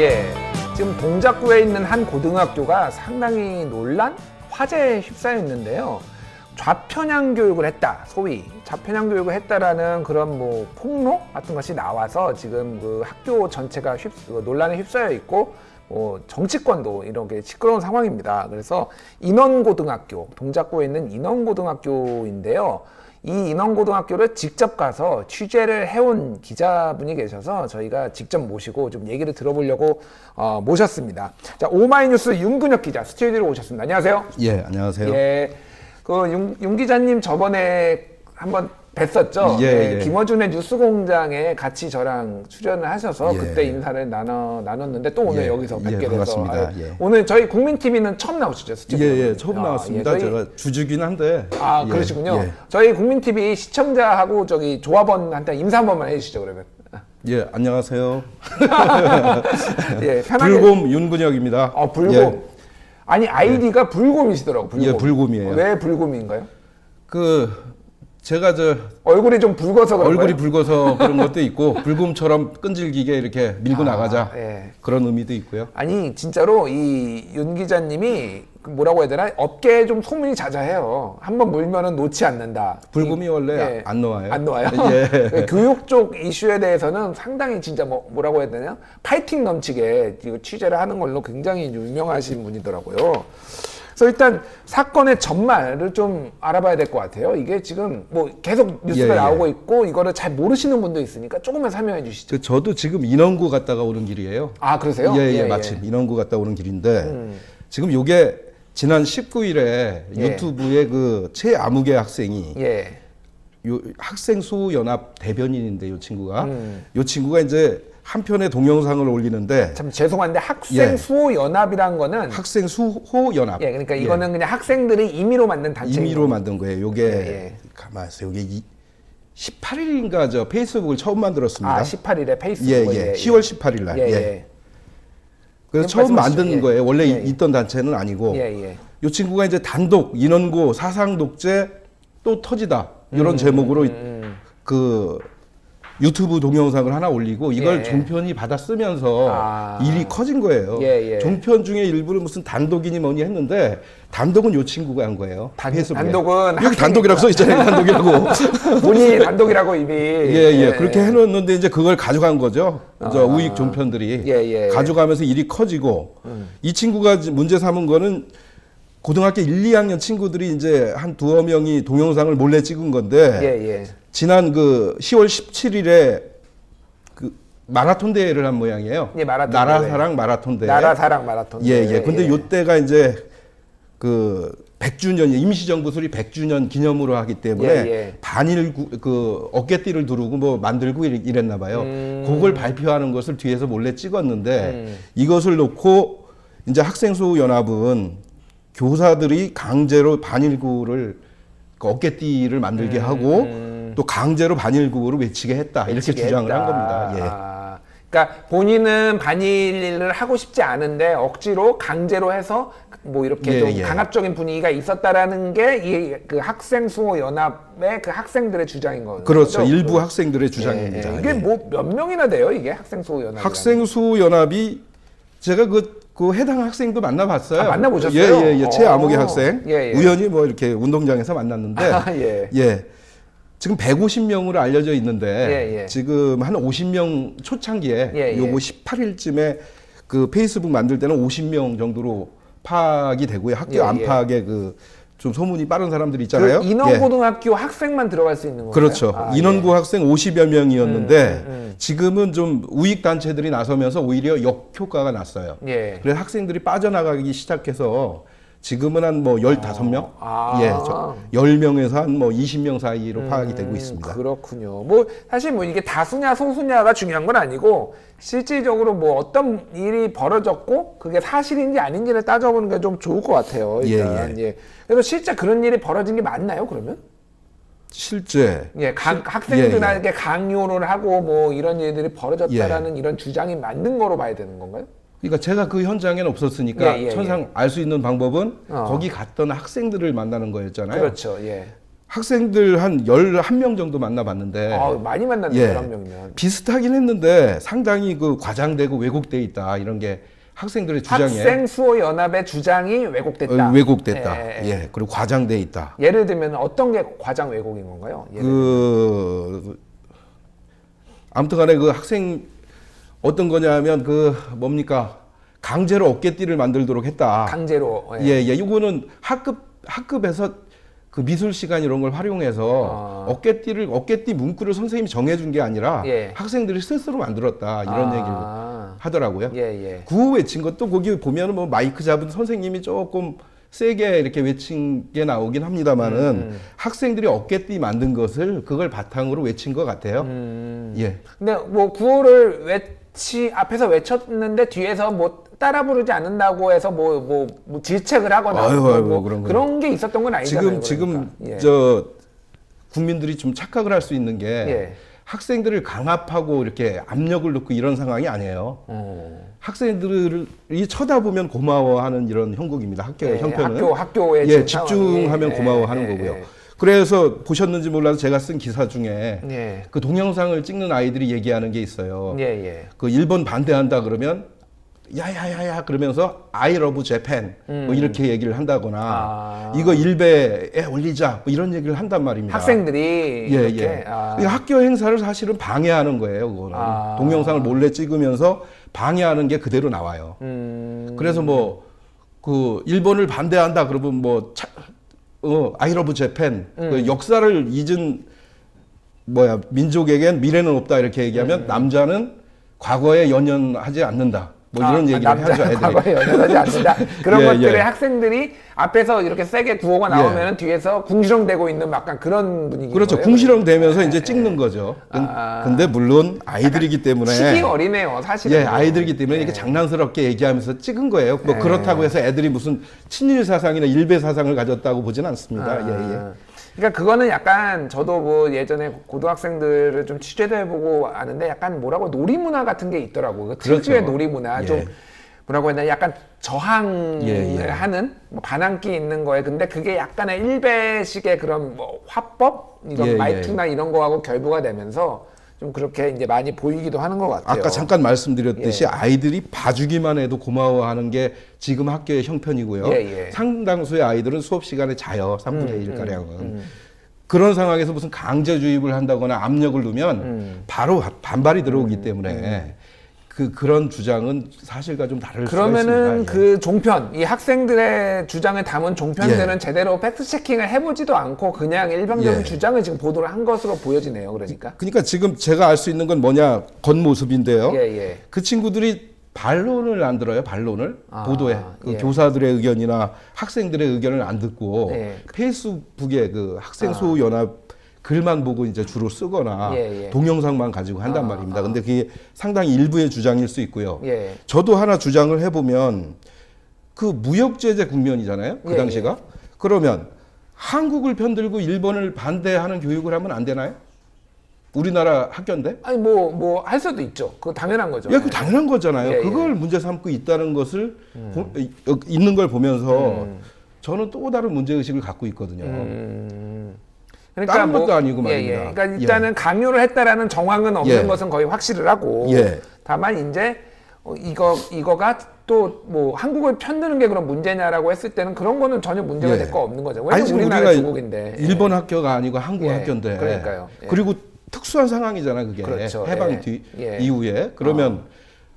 예, 지금 동작구에 있는 한 고등학교가 상당히 논란, 화제에 휩싸여 있는데요. 좌편향 교육을 했다, 소위 좌편향 교육을 했다라는 그런 뭐 폭로 같은 것이 나와서 지금 그 학교 전체가 논란에 휩싸여 있고, 정치권도 이렇게 시끄러운 상황입니다. 그래서 인원고등학교, 동작구에 있는 인원고등학교인데요. 이 인원고등학교를 직접 가서 취재를 해온 기자분이 계셔서 저희가 직접 모시고 좀 얘기를 들어보려고 모셨습니다. 자, 오마이뉴스 윤근혁 기자 스튜디오로 오셨습니다. 안녕하세요. 예, 안녕하세요. 예, 윤 기자님 저번에 한번 뵀었죠. 예, 예. 김어준의 뉴스공장에 같이 저랑 출연을 하셔서 예. 그때 인사를 나눴는데 또 오늘 예, 여기서 뵙게 돼서 반갑습니다. 예. 오늘 저희 국민TV는 처음 나오시죠? 스튜디오에? 예, 처음 나왔습니다. 제가 주주긴 한데. 아, 예, 그러시군요. 예. 저희 국민TV 시청자하고 저기 조합원한테 인사 한 번만 해주시죠, 그러면. 예, 안녕하세요. 예, 편하게. 불곰 윤근혁입니다. 불곰. 예. 아니, 아이디가 불곰이시더라고, 불곰. 예, 불곰이에요. 왜 불곰인가요? 제가 얼굴이 좀 붉어서 그런 얼굴이 거예요? 붉어서 그런 것도 있고, 불곰처럼 끈질기게 이렇게 밀고 나가자. 예. 그런 의미도 있고요. 아니, 진짜로 이 윤 기자님이 뭐라고 해야 되나? 업계에 좀 소문이 자자해요. 한번 물면은 놓지 않는다. 불곰이 원래 안 놓아요. 안 놓아요? 예. 교육 쪽 이슈에 대해서는 상당히 진짜 뭐라고 해야 되냐? 파이팅 넘치게 취재를 하는 걸로 굉장히 유명하신 분이더라고요. 그래서 일단 사건의 전말을 좀 알아봐야 될 것 같아요. 이게 지금 뭐 계속 뉴스가 예. 나오고 있고 이거를 잘 모르시는 분도 있으니까 조금만 설명해 주시죠. 저도 지금 인원구 갔다가 오는 길이에요. 아, 그러세요? 예, 마침 인원구 갔다 오는 길인데, 지금 요게 지난 19일에 유튜브에 그 최아무개 학생이 요 학생 수호 연합 대변인인데, 요 친구가 이제 한 편의 동영상을 올리는데, 참 죄송한데 학생 수호 연합이란 거는 학생 수호 연합. 그러니까 이거는 그냥 학생들이 임의로 만든 단체. 임의로 만든 거예요. 요게 가만 있어요. 요게 18일인가 저 페이스북을 처음 만들었습니다. 아, 18일에 페이스북에. 10월 18일 날. 그래서 처음 만든 거예요. 원래 있던 단체는 아니고. 이 친구가 이제 단독 인원고 사상 독재 또 터지다 이런 제목으로 그 유튜브 동영상을 하나 올리고, 이걸 종편이 받아 쓰면서 일이 커진 거예요. 종편 중에 일부는 무슨 단독이니 뭐니 했는데, 단독은 이 친구가 한 거예요. 페이스북에. 단독은 여기 단독이라고 써 있잖아요. 단독이라고. 본인이 단독이라고 이미. 그렇게 해놓는데 이제 그걸 가져간 거죠. 우익 종편들이 가져가면서 일이 커지고, 이 친구가 문제 삼은 거는 고등학교 1, 2학년 친구들이 이제 한 두어 명이 동영상을 몰래 찍은 건데, 지난 그 10월 17일에 그 마라톤 대회를 한 모양이에요. 나라사랑 마라톤 대회. 나라사랑 마라톤 대회. 근데 요때가 이제 그 100주년, 임시정부 수립 100주년 기념으로 하기 때문에 반일구, 그 어깨띠를 두르고 뭐 만들고 이랬나 봐요. 그걸 발표하는 것을 뒤에서 몰래 찍었는데, 이것을 놓고 이제 학생수연합은 교사들이 강제로 반일구를 그 어깨띠를 만들게 하고, 또 강제로 반일구를 외치게 했다, 이렇게 주장을 한 겁니다. 그러니까 본인은 반일을 하고 싶지 않은데 억지로 강제로 해서 뭐 이렇게 좀 강압적인 분위기가 있었다라는 게 이 그 학생 수호 연합의 그 학생들의 주장인 거죠. 그렇죠. 일부 학생들의 주장입니다. 이게 뭐 몇 명이나 돼요, 이게 학생 수호 연합? 학생 수호 연합이 제가 그 해당 학생도 만나봤어요. 만나보셨어요? 최아무개 학생. 우연히 뭐 이렇게 운동장에서 만났는데, 지금 150명으로 알려져 있는데, 지금 한 50명 초창기에 요거 18일쯤에 그 페이스북 만들 때는 50명 정도로 파악이 되고요. 학교 안팎에 그 좀 소문이 빠른 사람들이 있잖아요. 그 인원고등학교 학생만 들어갈 수 있는 건가요? 그렇죠. 인원고 학생 50여 명이었는데 지금은 좀 우익 단체들이 나서면서 오히려 역효과가 났어요. 그래서 학생들이 빠져나가기 시작해서 지금은 한 뭐 15명? 10명에서 한 뭐 20명 사이로 파악이 되고 있습니다. 그렇군요. 뭐 사실 뭐 이게 다수냐 소수냐가 중요한 건 아니고, 실질적으로 뭐 어떤 일이 벌어졌고 그게 사실인지 아닌지를 따져보는 게 좀 좋을 것 같아요. 일단. 그래서 실제 그런 일이 벌어진 게 맞나요, 그러면? 실제 학생들에게 강요를 하고 뭐 이런 일들이 벌어졌다라는 이런 주장이 맞는 거로 봐야 되는 건가요? 그러니까 제가 그 현장에는 없었으니까 천상 알 수 있는 방법은 거기 갔던 학생들을 만나는 거였잖아요. 그렇죠. 학생들 한 11명 정도 만나봤는데 아, 많이 만났네요. 예. 11명이면. 비슷하긴 했는데 상당히 그 과장되고 왜곡돼 있다 이런 게 학생들의 주장에 학생 수호 연합의 주장이 왜곡됐다. 왜곡됐다. 예. 그리고 과장돼 있다. 예를 들면 어떤 게 과장 왜곡인 건가요? 아무튼간에 그 학생 어떤 거냐면 그 뭡니까 강제로 어깨띠를 만들도록 했다. 강제로. 예, 이거는 학급에서 그 미술 시간 이런 걸 활용해서 어깨띠 문구를 선생님이 정해준 게 아니라 예. 학생들이 스스로 만들었다 이런 얘기를 하더라고요. 예. 구호 외친 것도 거기 보면은 뭐 마이크 잡은 선생님이 조금 세게 이렇게 외친 게 나오긴 합니다만은 학생들이 어깨띠 만든 것을 그걸 바탕으로 외친 것 같아요. 예. 근데 뭐 구호를 앞에서 외쳤는데 뒤에서 뭐 따라 부르지 않는다고 해서 뭐 질책을 하거나 아이고, 그런 게 있었던 건 아니잖아요. 지금 그러니까. 예. 저 국민들이 좀 착각을 할 수 있는 게 예. 학생들을 강압하고 이렇게 압력을 넣고 이런 상황이 아니에요. 학생들이 쳐다보면 고마워하는 이런 형국입니다. 학교의 예, 형편은 학교에 예, 집중하면 고마워하는 예, 거고요. 예. 그래서 보셨는지 몰라도 제가 쓴 기사 중에 예. 그 동영상을 찍는 아이들이 얘기하는 게 있어요. 예. 그 일본 반대한다 그러면 야야야야 그러면서 I love Japan 뭐 이렇게 얘기를 한다거나 이거 일베에 올리자 뭐 이런 얘기를 한단 말입니다. 학생들이 이렇게 그러니까 학교 행사를 사실은 방해하는 거예요. 그거는 동영상을 몰래 찍으면서 방해하는 게 그대로 나와요. 그래서 뭐 그 일본을 반대한다 그러면 뭐 I love Japan 그 역사를 잊은 민족에겐 미래는 없다 이렇게 얘기하면 남자는 과거에 연연하지 않는다. 뭐 이런 얘기를 하죠, 애들이. 과거에 연연하지 않는다. 그런 예, 것들을 예. 학생들이 앞에서 이렇게 세게 구호가 나오면 뒤에서 궁시렁대고 있는 약간 그런 분위기. 그렇죠. 궁시렁 대면서 이제 찍는 거죠. 근데 물론 아이들이기 때문에. 시기 어리네요, 사실은. 예, 아이들이기 때문에 이렇게 장난스럽게 얘기하면서 찍은 거예요. 뭐 그렇다고 해서 애들이 무슨 친일 사상이나 일베 사상을 가졌다고 보지는 않습니다. 예. 그러니까 그거는 약간 저도 뭐 예전에 고등학생들을 좀 취재도 해보고 아는데 약간 뭐라고 놀이문화 같은 게 있더라고. 그 특유의 놀이문화 좀 뭐라고 해야 되나 약간 저항을 하는 뭐 반항기 있는 거에 근데 그게 약간의 일베식의 그런 뭐 화법 이런 말투나 이런 거하고 결부가 되면서 좀 그렇게 이제 많이 보이기도 하는 것 같아요. 아까 잠깐 말씀드렸듯이 아이들이 봐주기만 해도 고마워하는 게 지금 학교의 형편이고요. 상당수의 아이들은 수업 시간에 자요. 3분의 1 가량은. 그런 상황에서 무슨 강제 주입을 한다거나 압력을 넣으면 바로 반발이 들어오기 때문에 그런 주장은 사실과 좀 다를 수가 있습니다. 그러면은 그 종편, 이 학생들의 주장을 담은 종편들은 제대로 팩트 체킹을 해보지도 않고 그냥 일방적인 주장을 지금 보도를 한 것으로 보여지네요. 그러니까 지금 제가 알 수 있는 건 뭐냐 겉모습인데요. 그 친구들이 반론을 안 들어요. 반론을 보도에 교사들의 의견이나 학생들의 의견을 안 듣고 페이스북에 그 학생 수호 연합 글만 보고 이제 주로 쓰거나 동영상만 가지고 한단 말입니다. 근데 그게 상당히 일부의 주장일 수 있고요. 저도 하나 주장을 해보면 그 무역제재 국면이잖아요. 그 당시가. 그러면 한국을 편들고 일본을 반대하는 교육을 하면 안 되나요? 우리나라 학교인데? 아니 뭐 할 수도 있죠. 그거 당연한 거죠. 그 당연한 거잖아요. 그걸 문제 삼고 있다는 것을 있는 걸 보면서 저는 또 다른 문제 의식을 갖고 있거든요. 그러니까 다른 것도 아니고 말입니다. 그러니까 일단은 강요를 했다라는 정황은 없는 것은 거의 확실을 하고 다만 이제 이거가 또 뭐 한국을 편드는 게 그런 문제냐라고 했을 때는 그런 거는 전혀 문제가 될 거 없는 거죠. 왜냐면 우리나라 중국인데 일본 학교가 아니고 한국 학교인데 그러니까요. 그리고 특수한 상황이잖아 그게 해방 이후에 그러면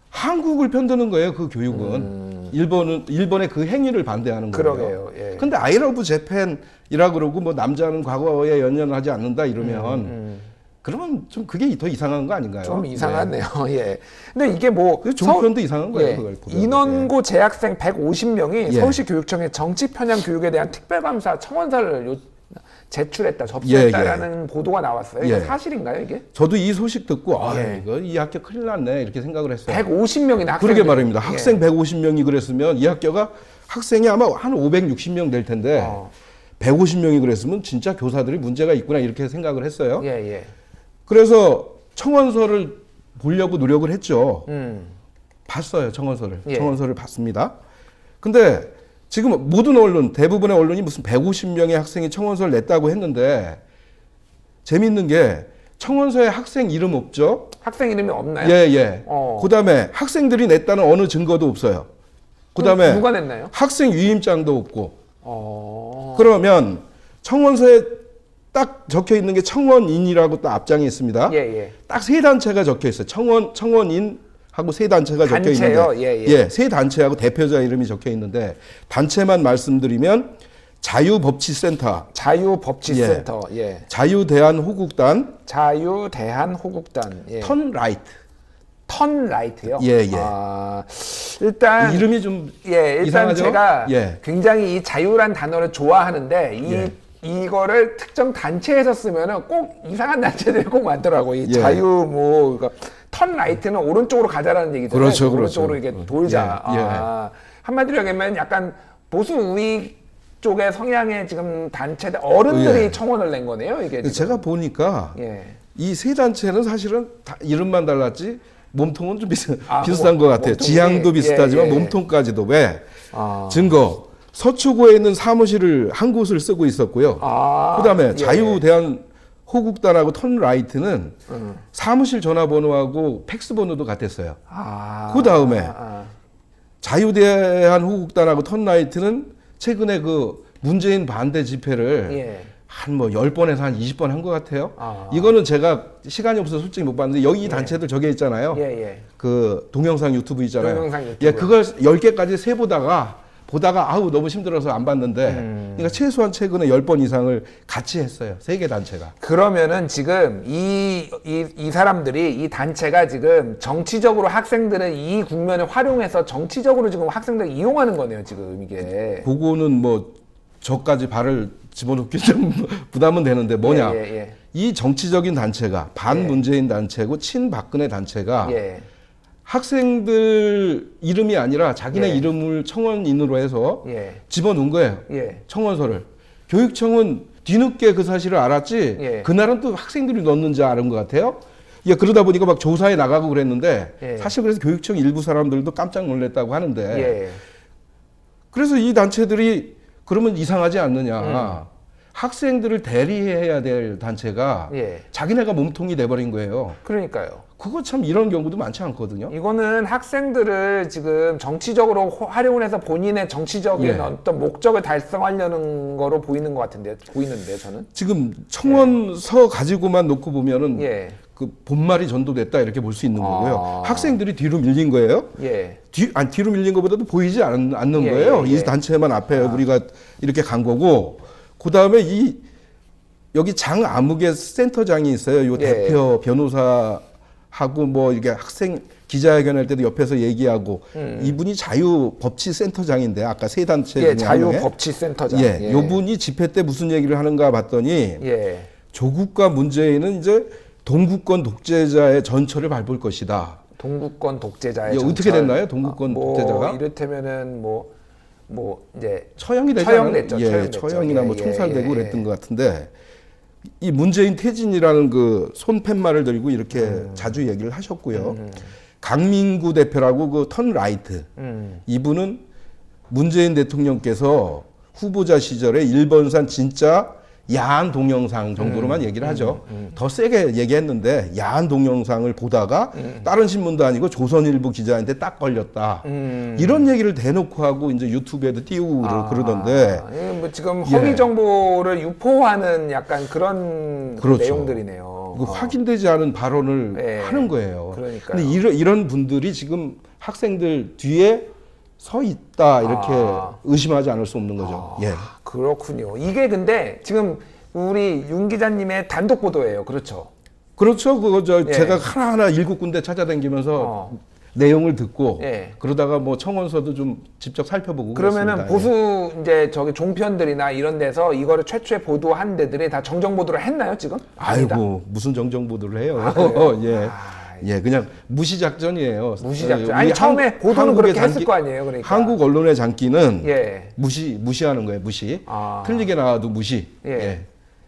한국을 편드는 거예요 그 교육은 일본의 그 행위를 반대하는 거예요. 근데 I love Japan이라 그러고 뭐 남자는 과거에 연연하지 않는다 이러면 그러면 좀 그게 더 이상한 거 아닌가요? 좀 이상하네요. 근데 이게 뭐 종편도 이상한 거예요. 그걸 보면. 인원고 재학생 150명이 서울시 교육청에 정치 편향 교육에 대한 특별감사 청원서를 제출했다, 접수했다라는 보도가 나왔어요. 이게 사실인가요, 이게? 저도 이 소식 듣고 이거 이 학교 큰일 났네 이렇게 생각을 했어요. 150명이나 학생. 그러게 말입니다. 학생 150명이 그랬으면 이 학교가 학생이 아마 한 560명 될 텐데 150명이 그랬으면 진짜 교사들이 문제가 있구나 이렇게 생각을 했어요. 그래서 청원서를 보려고 노력을 했죠. 봤어요, 청원서를. 청원서를 봤습니다. 근데 지금 모든 언론, 대부분의 언론이 무슨 150명의 학생이 청원서를 냈다고 했는데 재밌는 게 청원서에 학생 이름 없죠? 학생 이름이 없나요? 예, 예. 그다음에 학생들이 냈다는 어느 증거도 없어요. 그다음에 누가 냈나요? 학생 위임장도 없고. 그러면 청원서에 딱 적혀 있는 게 청원인이라고 또 앞장에 있습니다. 예, 예. 딱 세 단체가 적혀 있어요. 청원인하고 세 단체가 적혀 단체요? 있는데, 예, 예. 세 단체하고 대표자 이름이 적혀 있는데 단체만 말씀드리면 자유법치센터, 자유법치센터, 예. 자유대한호국단, 자유대한호국단, 예. 턴라이트. 턴라이트요? 예, 예. 일단 이름이 좀 예, 일단 이상하죠? 제가 예. 굉장히 이 자유란 단어를 좋아하는데 예. 이거를 특정 단체에서 쓰면은 꼭 이상한 단체들이 꼭 많더라고. 이 예. 자유 뭐 턴라이트는 오른쪽으로 가자라는 얘기잖아요. 그렇죠, 오른쪽으로 그렇죠. 이렇게 돌자. 예. 한마디로 얘기하면 약간 보수 우익 쪽의 성향의 지금 단체들 어른들이 예. 청원을 낸 거네요. 이게 지금. 제가 보니까 예. 이 세 단체는 사실은 다 이름만 달랐지 몸통은 좀 비슷한 몸- 것 같아요. 몸통이- 지향도 비슷하지만 예, 예. 몸통까지도. 왜? 증거. 서초구에 있는 사무실을 한 곳을 쓰고 있었고요. 그다음에 예. 자유대한호국단하고 턴라이트는 사무실 전화번호하고 팩스 번호도 같았어요. 그다음에 자유대한호국단하고 턴라이트는 최근에 그 문재인 반대 집회를 예. 한 뭐 10번에서 한 20번 한 것 같아요. 이거는 제가 시간이 없어서 솔직히 못 봤는데 여기 이 단체들 저게 있잖아요. 예, 예. 그 동영상 유튜브 있잖아요. 동영상 유튜브. 예, 그걸 10개까지 세 보다가 아우 너무 힘들어서 안 봤는데 그러니까 최소한 최근에 10번 이상을 같이 했어요. 세 개 단체가. 그러면은 지금 이 사람들이 이 단체가 지금 정치적으로 학생들은 이 국면을 활용해서 정치적으로 지금 학생들 이용하는 거네요. 지금 이게. 그거는 뭐 저까지 발을 집어넣기 좀 부담은 되는데 뭐냐. 예. 이 정치적인 단체가 반문재인 단체고 친박근혜 단체가 예. 학생들 이름이 아니라 자기네 예. 이름을 청원인으로 해서 예. 집어넣은 거예요. 예. 청원서를. 교육청은 뒤늦게 그 사실을 알았지 예. 그날은 또 학생들이 넣는지 아는 것 같아요. 예, 그러다 보니까 막 조사에 나가고 그랬는데 예. 사실 그래서 교육청 일부 사람들도 깜짝 놀랐다고 하는데 예. 그래서 이 단체들이 그러면 이상하지 않느냐. 학생들을 대리해야 될 단체가 예. 자기네가 몸통이 돼버린 거예요. 그러니까요. 그거 참 이런 경우도 많지 않거든요. 이거는 학생들을 지금 정치적으로 활용을 해서 본인의 정치적인 예. 어떤 목적을 달성하려는 거로 보이는 것 같은데, 보이는데 저는. 지금 청원서 가지고만 놓고 보면은 예. 그 본말이 전도됐다 이렇게 볼 수 있는 거고요. 학생들이 뒤로 밀린 거예요. 예. 뒤로 밀린 것보다도 보이지 않는 예, 거예요. 예, 이 예. 단체만 앞에 우리가 이렇게 간 거고, 그 다음에 여기 장아무개 센터장이 있어요. 요 예. 대표 변호사하고 뭐 이게 학생 기자회견 할 때도 옆에서 얘기하고 이분이 자유법치센터장인데 아까 세 단체 예, 중에 한 명에. 자유법치센터장. 예, 요분이 집회 때 무슨 얘기를 하는가 봤더니 예. 조국과 문재인은 이제 동구권 독재자의 전철을 밟을 것이다. 동구권 독재자의 예, 전철. 어떻게 됐나요? 동구권 독재자가? 이를테면은 뭐 이제 처형이 되지 처형됐죠. 않아요? 예, 처형됐죠. 처형이나 예, 뭐 예, 총살되고 예, 그랬던 것 같은데 이 문재인 퇴진이라는 그 손팻말을 들고 이렇게 자주 얘기를 하셨고요. 강민구 대표라고 그 턴라이트 이분은 문재인 대통령께서 후보자 시절에 일본산 진짜 야한 동영상 정도로만 얘기를 하죠. 더 세게 얘기했는데 야한 동영상을 보다가 다른 신문도 아니고 조선일보 기자한테 딱 걸렸다. 이런 얘기를 대놓고 하고 이제 유튜브에도 띄우고 그러던데. 뭐 지금 허위 정보를 유포하는 약간 그런 그렇죠. 내용들이네요. 그 확인되지 않은 발언을 예. 하는 거예요. 그러니까요. 근데 이런 분들이 지금 학생들 뒤에 서 있다 이렇게 의심하지 않을 수 없는 거죠. 예. 그렇군요. 이게 근데 지금 우리 윤 기자님의 단독 보도예요. 그렇죠? 그렇죠. 그거 예. 제가 하나하나 7군데 찾아다니면서 내용을 듣고 예. 그러다가 뭐 청원서도 좀 직접 살펴보고 그러면은 그랬습니다. 보수 이제 저기 종편들이나 이런 데서 이거를 최초에 보도한 데들이 다 정정 보도를 했나요 지금? 아니다. 아이고 무슨 정정 보도를 해요. 그래요? 예. 예, 그냥 무시 작전이에요. 무시 작전. 우리 아니 처음에 보도는 한국의 그렇게 했을 거 아니에요. 그러니까. 한국 언론의 장기는 예. 무시하는 거예요. 무시. 틀리게 나와도 무시. 예.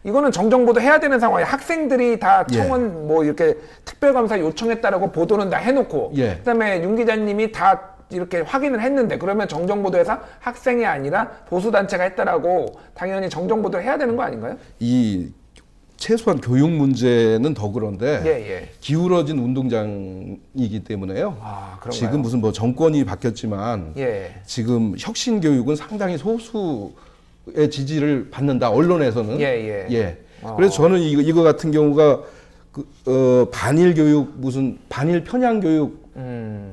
이거는 정정보도 해야 되는 상황이에요. 학생들이 다 예. 청원 뭐 이렇게 특별감사 요청했다라고 보도는 다 해놓고 예. 그다음에 윤 기자님이 다 이렇게 확인을 했는데 그러면 정정보도에서 학생이 아니라 보수단체가 했다라고 당연히 정정보도를 해야 되는 거 아닌가요? 이 최소한 교육 문제는 더 그런데 예. 기울어진 운동장이기 때문에요. 아, 그런가요? 지금 무슨 뭐 정권이 바뀌었지만 예. 지금 혁신 교육은 상당히 소수의 지지를 받는다. 언론에서는. 예. 그래서 저는 이거 같은 경우가 반일 교육 무슨 반일 편향 교육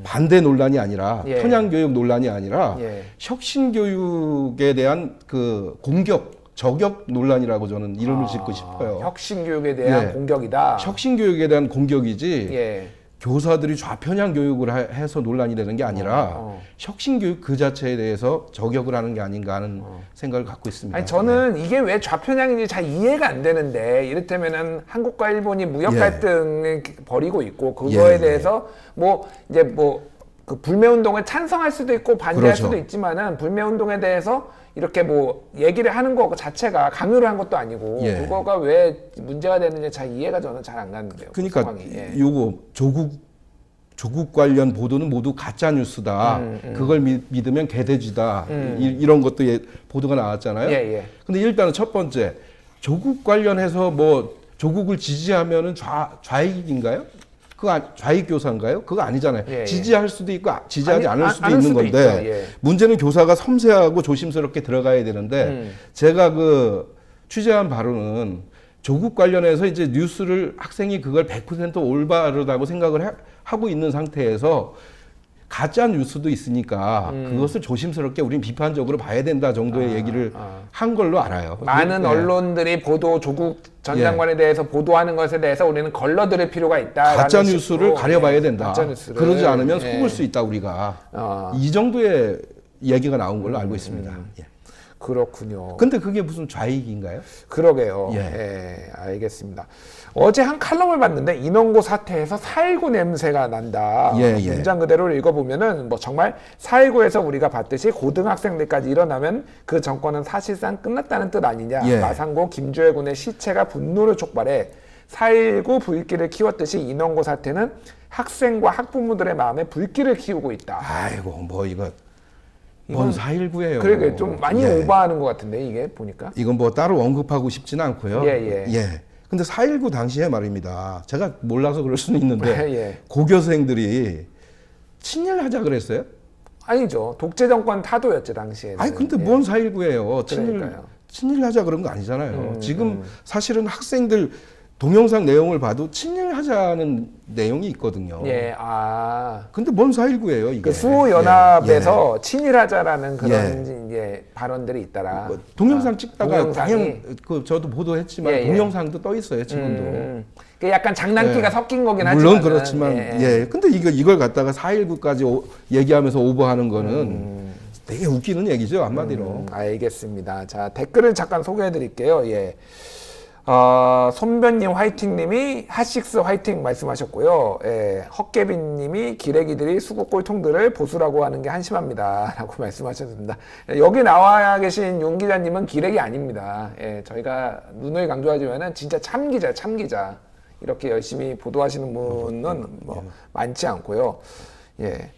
반대 논란이 아니라 예. 편향 교육 논란이 아니라 예. 혁신 교육에 대한 그 공격 저격 논란이라고 저는 이름을 짓고 싶어요. 혁신 교육에 대한 예. 공격이다. 혁신 교육에 대한 공격이지 예. 교사들이 좌편향 교육을 해서 논란이 되는 게 아니라 혁신 교육 그 자체에 대해서 저격을 하는 게 아닌가 하는 생각을 갖고 있습니다. 아니 저는 이게 왜 좌편향인지 잘 이해가 안 되는데 이를테면은 한국과 일본이 무역 예. 갈등을 벌이고 있고 그거에 예. 대해서 뭐 이제 뭐 그 불매운동을 찬성할 수도 있고 반대할 그렇죠. 수도 있지만은 불매운동에 대해서 이렇게 뭐 얘기를 하는 거 자체가 강요를 한 것도 아니고 예. 그거가 왜 문제가 되는지 잘 이해가 저는 잘 안 가는데요. 그 그러니까 상황이. 예. 요거 조국 관련 보도는 모두 가짜 뉴스다. 그걸 믿으면 개돼지다. 이런 것도 보도가 나왔잖아요. 예. 근데 일단은 첫 번째 조국 관련해서 뭐 조국을 지지하면은 좌익인가요? 좌익 교사인가요? 그거 아니잖아요. 예. 지지할 수도 있고 지지하지 않을 수도 않을 있는 수도 건데 있죠. 예. 문제는 교사가 섬세하고 조심스럽게 들어가야 되는데 제가 그 취재한 바로는 조국 관련해서 이제 뉴스를 학생이 그걸 100% 올바르다고 생각을 하고 있는 상태에서 가짜 뉴스도 있으니까 그것을 조심스럽게 우린 비판적으로 봐야 된다 정도의 얘기를 한 걸로 알아요. 많은 예. 언론들이 조국 전 예. 장관에 대해서 보도하는 것에 대해서 우리는 걸러들을 필요가 있다. 가짜 뉴스를 가려봐야 된다. 가짜 뉴스를. 그러지 않으면 예. 속을 수 있다 우리가. 이 정도의 얘기가 나온 걸로 알고 있습니다. 예. 그렇군요. 근데 그게 무슨 좌익인가요? 그러게요. 예. 예, 알겠습니다. 어제 한 칼럼을 봤는데 인원고 사태에서 4.19 냄새가 난다. 예. 문장 그대로 읽어보면은 뭐 정말 4.19에서 우리가 봤듯이 고등학생들까지 일어나면 그 정권은 사실상 끝났다는 뜻 아니냐. 예. 마산고 김주혜 군의 시체가 분노를 촉발해 4.19 불길을 키웠듯이 인원고 사태는 학생과 학부모들의 마음에 불길을 키우고 있다. 아이고 뭐 이거 뭔 4.19예요. 그러게 좀 많이 예. 오버하는 것 같은데 이게 보니까. 이건 뭐 따로 언급하고 싶지는 않고요. 예. 근데 4.19 당시에 말입니다. 제가 몰라서 그럴 수는 있는데 예. 고교생들이 친일하자 그랬어요? 아니죠. 독재 정권 타도였죠 당시에는. 아니 근데 뭔 4.19예요? 그러니까요. 친일하자 그런 거 아니잖아요. 지금 사실은 학생들 동영상 내용을 봐도 친일하자는 내용이 있거든요. 예, 근데 뭔 4.19예요 이게? 그 수호 연합에서 예. 친일하자라는 그런 이제 발언들이 있더라. 뭐 동영상 찍다가 동영상이 저도 보도했지만 예. 동영상도 떠 있어요 지금도. 그 약간 장난기가 예. 섞인 거긴 물론 하지만 그렇지만 근데 이걸 갖다가 4.19까지 얘기하면서 오버하는 거는 되게 웃기는 얘기죠 한마디로. 알겠습니다. 자 댓글을 잠깐 소개해 드릴게요. 예. 손변님 화이팅님이 핫식스 화이팅 말씀하셨고요. 예, 헛개빈님이 기레기들이 수국 꼴통들을 보수라고 하는 게 한심합니다. 라고 말씀하셨습니다. 여기 나와 계신 윤 기자님은 기레기 아닙니다. 예, 저희가 눈을 강조하지만은 진짜 참기자, 참기자. 이렇게 열심히 보도하시는 분은 뭐 많지 않고요. 예.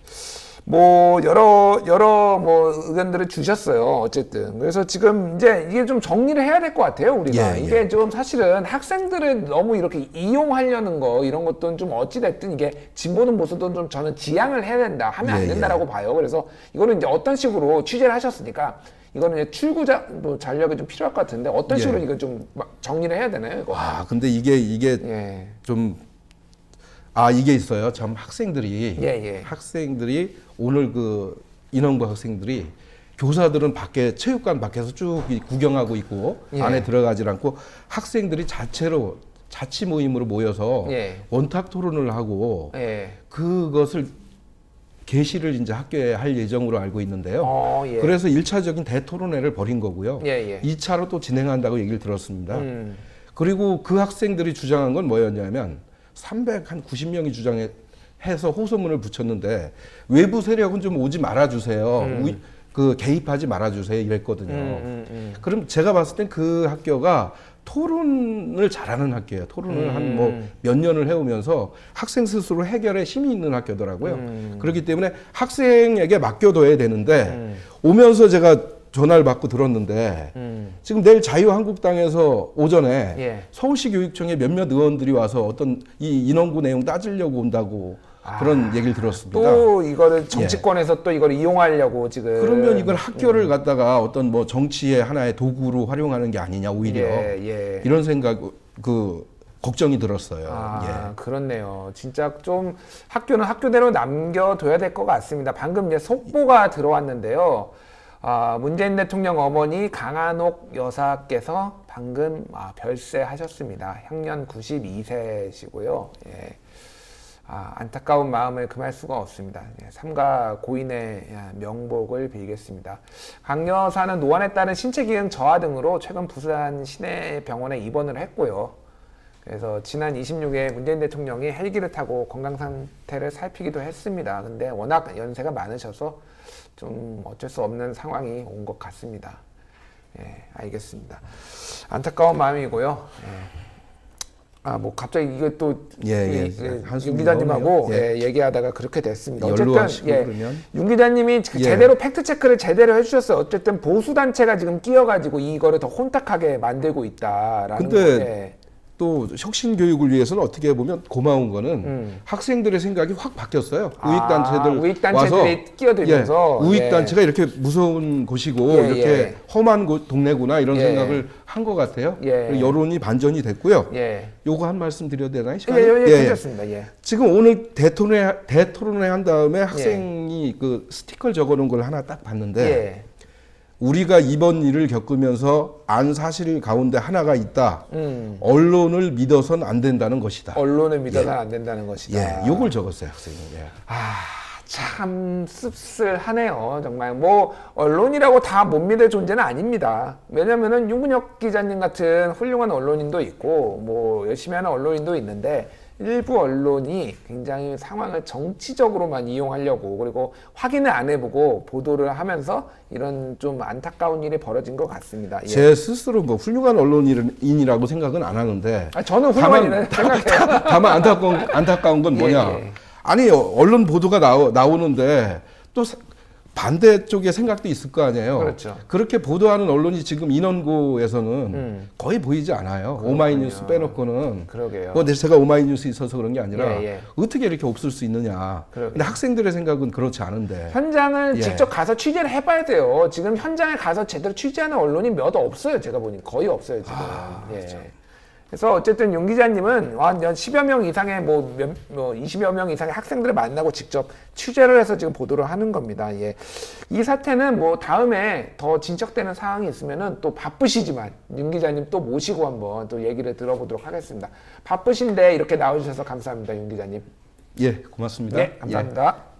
뭐 여러 뭐 의견들을 주셨어요. 어쨌든 그래서 지금 이제 이게 좀 정리를 해야 될 것 같아요. 우리가 이게 좀 사실은 학생들을 너무 이렇게 이용하려는 거 이런 것도 좀 어찌 됐든 이게 진보든 보수든 좀 저는 지양을 해야 된다 하면 안 된다라고 봐요. 그래서 이거는 이제 어떤 식으로 취재를 하셨으니까 이거는 이제 출구자 뭐 전략이 좀 필요할 것 같은데 어떤 식으로 이거 좀 정리를 해야 되나요? 이거? 근데 이게 좀 이게 있어요. 참 학생들이 오늘 그 인원고 학생들이 교사들은 체육관 밖에서 쭉 구경하고 있고 안에 들어가질 않고 학생들이 자치 모임으로 모여서 원탁 토론을 하고 그것을 게시를 이제 학교에 할 예정으로 알고 있는데요. 그래서 1차적인 대토론회를 벌인 거고요. 2차로 또 진행한다고 얘기를 들었습니다. 그리고 그 학생들이 주장한 건 뭐였냐면 390명이 주장해서 호소문을 붙였는데 외부 세력은 좀 오지 말아주세요. 개입하지 말아주세요 이랬거든요. 그럼 제가 봤을 땐 그 학교가 토론을 잘하는 학교예요. 토론을 한 뭐 몇 년을 해오면서 학생 스스로 해결에 힘이 있는 학교더라고요. 그렇기 때문에 학생에게 맡겨둬야 되는데 오면서 제가 전화를 받고 들었는데 지금 내일 자유한국당에서 오전에 예. 서울시 교육청에 몇몇 의원들이 와서 어떤 이 인원구 내용 따지려고 온다고 그런 얘기를 들었습니다. 또 이거를 정치권에서 또 이걸 이용하려고 지금. 그러면 이걸 학교를 갖다가 어떤 뭐 정치의 하나의 도구로 활용하는 게 아니냐 오히려 예. 이런 생각 걱정이 들었어요. 아, 그렇네요. 진짜 좀 학교는 학교대로 남겨둬야 될 것 같습니다. 방금 이제 속보가 들어왔는데요. 문재인 대통령 어머니 강한옥 여사께서 방금 별세하셨습니다. 향년 92세시고요. 예. 안타까운 마음을 금할 수가 없습니다. 삼가 고인의 명복을 빌겠습니다. 강 여사는 노안에 따른 신체 기능 저하 등으로 최근 부산 시내병원에 입원을 했고요. 그래서 지난 26일 문재인 대통령이 헬기를 타고 건강 상태를 살피기도 했습니다. 근데 워낙 연세가 많으셔서 좀 어쩔 수 없는 상황이 온 것 같습니다. 예, 알겠습니다. 안타까운 마음이고요. 예. 뭐 갑자기 이거 또 윤 기자님하고 얘기하다가 그렇게 됐습니다. 어쨌든 윤 기자님이 제대로 팩트 체크를 제대로 해주셨어요. 어쨌든 보수 단체가 지금 끼어가지고 이거를 더 혼탁하게 만들고 있다라는 건데. 또 혁신 교육을 위해서는 어떻게 보면 고마운 거는 학생들의 생각이 확 바뀌었어요. 우익단체들이 와서 끼어들면서 우익단체가 이렇게 무서운 곳이고 이렇게 험한 동네구나 이런 생각을 한 것 같아요. 여론이 반전이 됐고요. 요거 한 말씀 드려도 되나요? 괜찮습니다. 지금 오늘 대토론회 한 다음에 학생이 그 스티커를 적어놓은 걸 하나 딱 봤는데 우리가 이번 일을 겪으면서 안 사실 가운데 하나가 있다. 언론을 믿어서는 안 된다는 것이다. 언론을 믿어서는 안 된다는 것이다. 요걸 적었어요, 학생이. 참 씁쓸하네요. 정말 뭐 언론이라고 다 못 믿을 존재는 아닙니다. 왜냐면은 윤근혁 기자님 같은 훌륭한 언론인도 있고 뭐 열심히 하는 언론인도 있는데 일부 언론이 굉장히 상황을 정치적으로만 이용하려고 그리고 확인을 안 해보고 보도를 하면서 이런 좀 안타까운 일이 벌어진 것 같습니다. 제 스스로 뭐 훌륭한 언론인이라고 생각은 안 하는데 저는 훌륭한이라고 생각해요. 다만 안타까운 건 뭐냐. 아니 언론 보도가 나오는데 또 반대쪽의 생각도 있을 거 아니에요. 그렇죠. 그렇게 보도하는 언론이 지금 인원구에서는 거의 보이지 않아요. 그렇군요. 오마이뉴스 빼놓고는. 그러게요. 뭐 제가 오마이뉴스 있어서 그런 게 아니라 어떻게 이렇게 없을 수 있느냐. 근데 학생들의 생각은 그렇지 않은데. 현장을 직접 가서 취재를 해봐야 돼요. 지금 현장에 가서 제대로 취재하는 언론이 몇 없어요. 제가 보니 거의 없어요 지금. 그렇죠. 그래서 어쨌든 윤 기자님은 한 10여 명 이상의 뭐 20여 명 이상의 학생들을 만나고 직접 취재를 해서 지금 보도를 하는 겁니다. 이 사태는 뭐 다음에 더 진척되는 상황이 있으면은 또 바쁘시지만 윤 기자님 또 모시고 한번 또 얘기를 들어보도록 하겠습니다. 바쁘신데 이렇게 나와주셔서 감사합니다, 윤 기자님. 고맙습니다. 감사합니다.